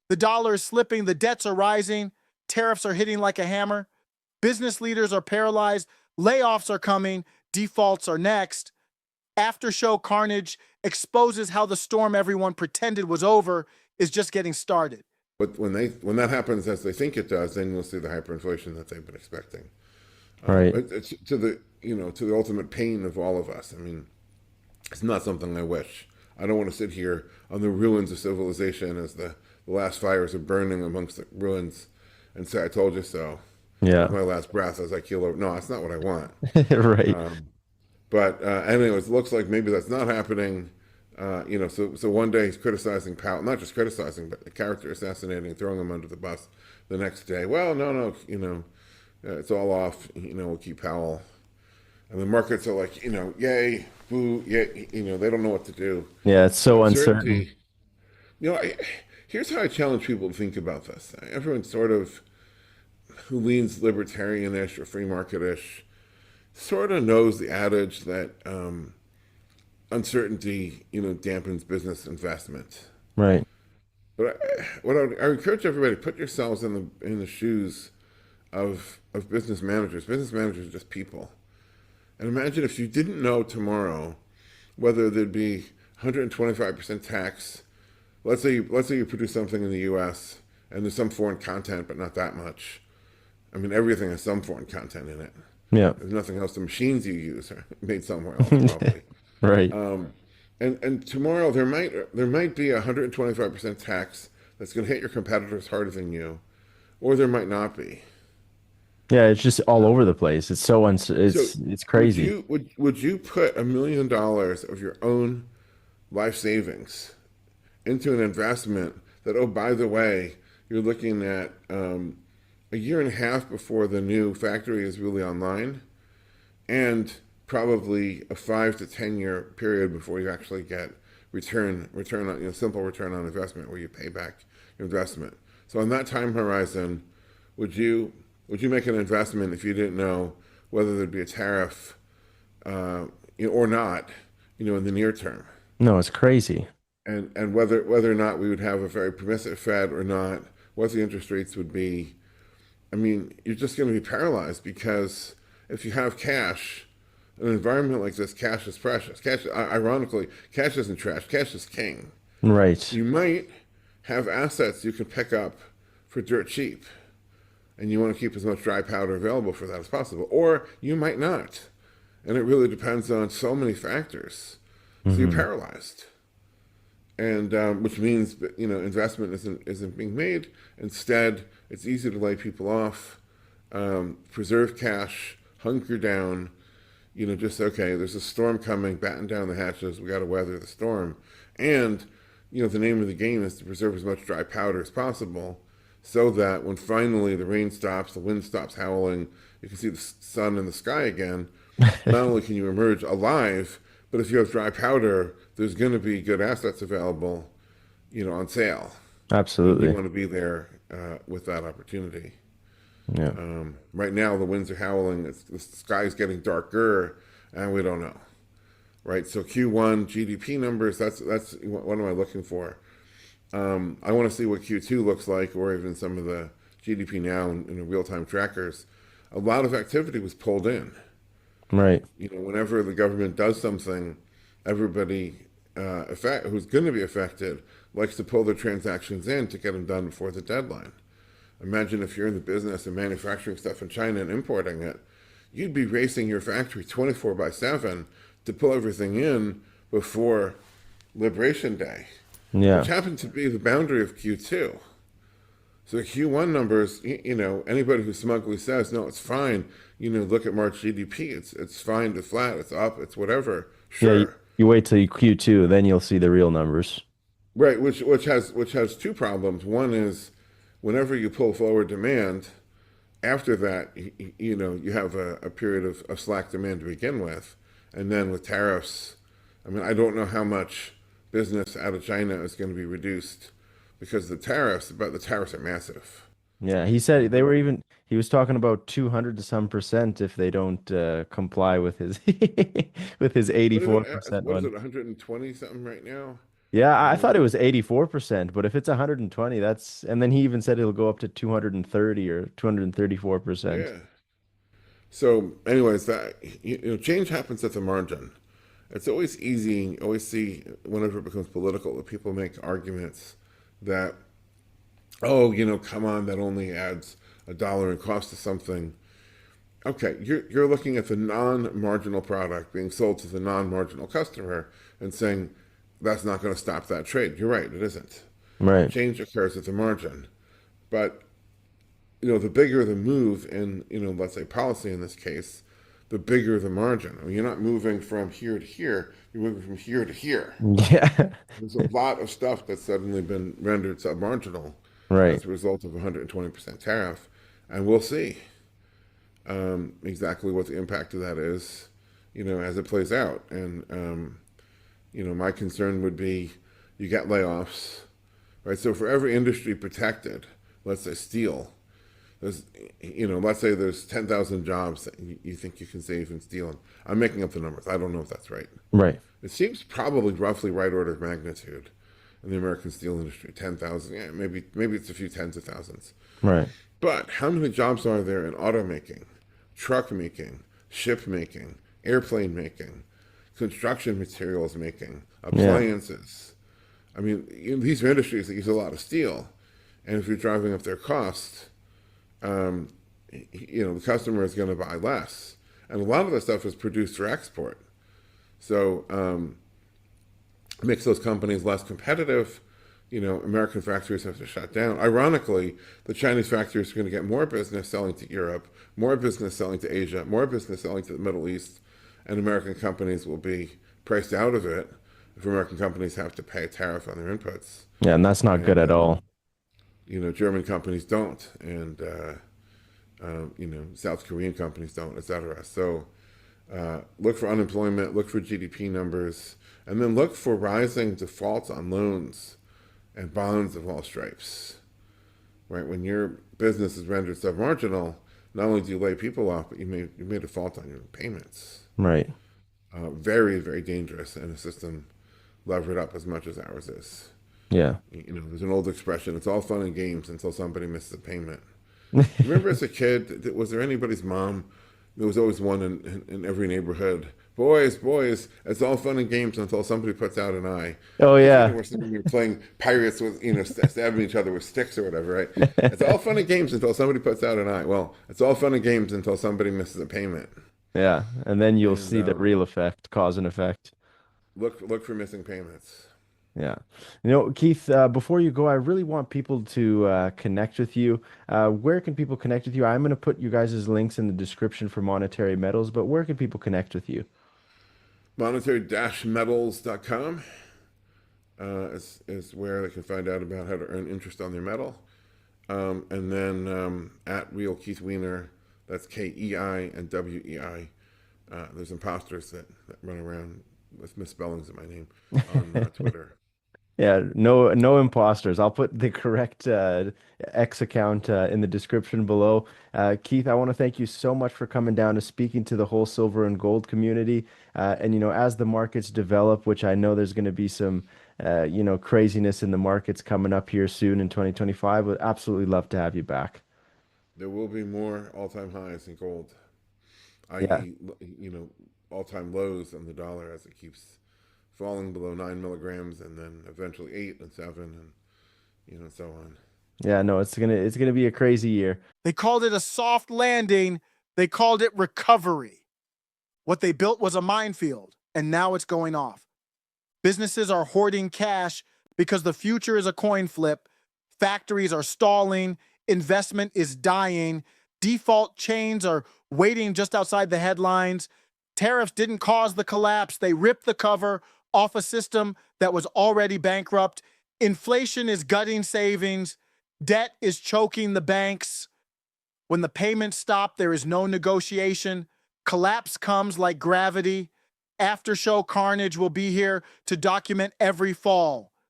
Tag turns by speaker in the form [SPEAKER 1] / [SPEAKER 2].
[SPEAKER 1] The dollar is slipping, the debts are rising, tariffs are hitting like a hammer, business leaders are paralyzed, layoffs are coming, defaults are next. Aftershow Carnage exposes how the storm everyone pretended was over is just getting started.
[SPEAKER 2] But when that happens as they think it does, then you'll see the hyperinflation that they've been expecting.
[SPEAKER 3] Right.
[SPEAKER 2] It's to the ultimate pain of all of us. I mean, it's not something I wish. I don't want to sit here on the ruins of civilization as the last fires are burning amongst the ruins and say, "I told you so."
[SPEAKER 3] Yeah.
[SPEAKER 2] With my last breath as I keel over. No, that's not what I want.
[SPEAKER 3] Right.
[SPEAKER 2] But anyways, it looks like maybe that's not happening. So one day he's criticizing Powell, not just criticizing, but the character assassinating, throwing him under the bus. The next day, well, no, it's all off. We'll keep Powell. And the markets are like, yay, boo, yay. They don't know what to do.
[SPEAKER 3] Yeah, it's so uncertain.
[SPEAKER 2] Uncertainty. Here's how I challenge people to think about this. Everyone sort of who leans libertarian-ish or free market-ish sort of knows the adage that uncertainty, dampens business investment.
[SPEAKER 3] Right.
[SPEAKER 2] But I encourage everybody, put yourselves in the shoes of business managers. Business managers are just people. And imagine if you didn't know tomorrow whether there'd be 125% tax. Let's say you produce something in the U.S. and there's some foreign content, but not that much. I mean, everything has some foreign content in it.
[SPEAKER 3] Yeah.
[SPEAKER 2] There's nothing else. The machines you use are made somewhere else, probably.
[SPEAKER 3] Right.
[SPEAKER 2] And tomorrow there might be 125% tax that's going to hit your competitors harder than you, or there might not be.
[SPEAKER 3] Yeah, it's just all over the place. It's so
[SPEAKER 2] So
[SPEAKER 3] it's
[SPEAKER 2] would
[SPEAKER 3] crazy.
[SPEAKER 2] you put $1 million of your own life savings into an investment that, oh, by the way, you're looking at a year and a half before the new factory is really online, and probably a 5 to 10 year period before you actually get return on simple return on investment where you pay back your investment. So on that time horizon, would you make an investment if you didn't know whether there'd be a tariff or not, in the near term,
[SPEAKER 3] No, it's crazy.
[SPEAKER 2] and whether or not we would have a very permissive Fed or not, what the interest rates would be? I mean, you're just going to be paralyzed because if you have cash, in an environment like this, cash is precious. Ironically, cash isn't trash. Cash is king.
[SPEAKER 3] Right.
[SPEAKER 2] You might have assets you can pick up for dirt cheap, and you want to keep as much dry powder available for that as possible. Or you might not. And it really depends on so many factors. So you're
[SPEAKER 3] Hmm.
[SPEAKER 2] paralyzed. And which means investment isn't being made. Instead, it's easy to lay people off, preserve cash, hunker down, just okay, there's a storm coming, batten down the hatches, we got to weather the storm. And, the name of the game is to preserve as much dry powder as possible so that when finally the rain stops, the wind stops howling, you can see the sun in the sky again, not only can you emerge alive, but if you have dry powder, there's going to be good assets available, on sale. And you
[SPEAKER 3] Absolutely.
[SPEAKER 2] want to be there with that opportunity.
[SPEAKER 3] Yeah.
[SPEAKER 2] Right now, the winds are howling. The sky's getting darker, and we don't know. Right. So Q1 GDP numbers. That's what am I looking for? I want to see what Q2 looks like, or even some of the GDP now in the real time trackers. A lot of activity was pulled in.
[SPEAKER 3] Right.
[SPEAKER 2] Whenever the government does something, everybody who's going to be affected likes to pull their transactions in to get them done before the deadline. Imagine if you're in the business of manufacturing stuff in China and importing it, you'd be racing your factory 24/7 to pull everything in before Liberation Day, which
[SPEAKER 3] Yeah.
[SPEAKER 2] happened to be the boundary of Q2. So Q1 numbers, anybody who smugly says, no, it's fine, look at March GDP, it's fine to flat, it's up, it's whatever,
[SPEAKER 3] Yeah,
[SPEAKER 2] sure.
[SPEAKER 3] you wait till Q2, then you'll see the real numbers.
[SPEAKER 2] Right, which has two problems. One is whenever you pull forward demand, after that, you have a period of slack demand to begin with. And then with tariffs, I mean, I don't know how much business out of China is going to be reduced because of the tariffs, but the tariffs are massive.
[SPEAKER 3] Yeah, he said they were even he was talking about 200 to some percent if they don't comply with his with his
[SPEAKER 2] What is it?
[SPEAKER 3] 84%
[SPEAKER 2] What is
[SPEAKER 3] one.
[SPEAKER 2] it? 120 something right now.
[SPEAKER 3] Yeah, I thought it
[SPEAKER 2] Um,
[SPEAKER 3] was 84%, but if it's 120, and then he even said it'll go up to 230 or 234%.
[SPEAKER 2] yeah. So, anyways, change happens at the margin. It's always easy. You always see whenever it becomes political that people make arguments that, oh, come on, that only adds $1 in cost to something. Okay, you're looking at the non-marginal product being sold to the non-marginal customer and saying that's not going to stop that trade. You're right, it isn't.
[SPEAKER 3] Right.
[SPEAKER 2] Change occurs at the margin, but the bigger the move in, let's say policy in this case, the bigger the margin. I mean, you're not moving from here to here, you're moving from here to here.
[SPEAKER 3] Yeah.
[SPEAKER 2] There's a lot of stuff that's suddenly been rendered submarginal
[SPEAKER 3] Right.
[SPEAKER 2] as a result of 120% tariff, and we'll see exactly what the impact of that is, as it plays out. And my concern would be you get layoffs, right? So for every industry protected, let's say steel, there's, let's say there's 10,000 jobs that you think you can save in steel. And I'm making up the numbers. I don't know if that's right.
[SPEAKER 3] Right.
[SPEAKER 2] It seems probably roughly right order of magnitude in the American steel industry. 10,000, yeah, maybe it's a few tens of thousands.
[SPEAKER 3] Right.
[SPEAKER 2] But how many jobs are there in auto making, truck making, ship making, airplane making, construction materials making,
[SPEAKER 3] Yeah.
[SPEAKER 2] appliances? I mean, these are industries that use a lot of steel, and if you're driving up their cost, the customer is going to buy less, and a lot of the stuff is produced for export. So it makes those companies less competitive. American factories have to shut down. Ironically, the Chinese factories are going to get more business selling to Europe, more business selling to Asia, more business selling to the Middle East, and American companies will be priced out of it if American companies have to pay a tariff on their inputs.
[SPEAKER 3] Yeah, and that's not good
[SPEAKER 2] And,
[SPEAKER 3] at all.
[SPEAKER 2] German companies don't, and, South Korean companies don't, et cetera. So look for unemployment, look for GDP numbers, and then look for rising defaults on loans and bonds of all stripes. Right? When your business is rendered submarginal, not only do you lay people off, but you may default on your payments.
[SPEAKER 3] Right.
[SPEAKER 2] Very, very dangerous in a system levered up as much as ours is.
[SPEAKER 3] Yeah.
[SPEAKER 2] There's an old expression: "It's all fun and games until somebody misses a payment." Remember, as a kid, was there anybody's mom? There was always one in every neighborhood. Boys, it's all fun and games until somebody puts out an eye.
[SPEAKER 3] Oh
[SPEAKER 2] Because
[SPEAKER 3] yeah.
[SPEAKER 2] you're playing pirates with, stabbing each other with sticks or whatever, right? It's all fun and games until somebody puts out an eye. Well, it's all fun and games until somebody misses a payment.
[SPEAKER 3] Yeah. And then you'll
[SPEAKER 2] And
[SPEAKER 3] see the real effect, cause and effect.
[SPEAKER 2] look for missing payments.
[SPEAKER 3] Yeah. Keith, before you go, I really want people to connect with you. Where can people connect with you? I'm going to put you guys' links in the description for Monetary Metals, but where can people connect with you?
[SPEAKER 2] Monetary-metals.com is where they can find out about how to earn interest on their metal. And then at Real Keith Weiner, that's KEI and WEI. There's imposters that run around with misspellings of my name on Twitter.
[SPEAKER 3] Yeah, no imposters. I'll put the correct X account in the description below. Keith, I want to thank you so much for coming down to speaking to the whole silver and gold community. And as the markets develop, which I know there's going to be some craziness in the markets coming up here soon in 2025, would absolutely love to have you back.
[SPEAKER 2] There will be more all-time highs in gold,
[SPEAKER 3] Yeah.
[SPEAKER 2] i.e., all-time lows on the dollar as it keeps falling below 9 milligrams, and then eventually 8 and 7, and so on.
[SPEAKER 3] Yeah, no, it's gonna be a crazy year.
[SPEAKER 1] They called it a soft landing. They called it recovery. What they built was a minefield, and now it's going off. Businesses are hoarding cash because the future is a coin flip. Factories are stalling. Investment is dying. Default chains are waiting just outside the headlines. Tariffs didn't cause the collapse. They ripped the cover off a system that was already bankrupt. Inflation is gutting savings. Debt is choking the banks. When the payments stop, there is no negotiation. Collapse comes like gravity. Aftershow Carnage will be here to document every fall.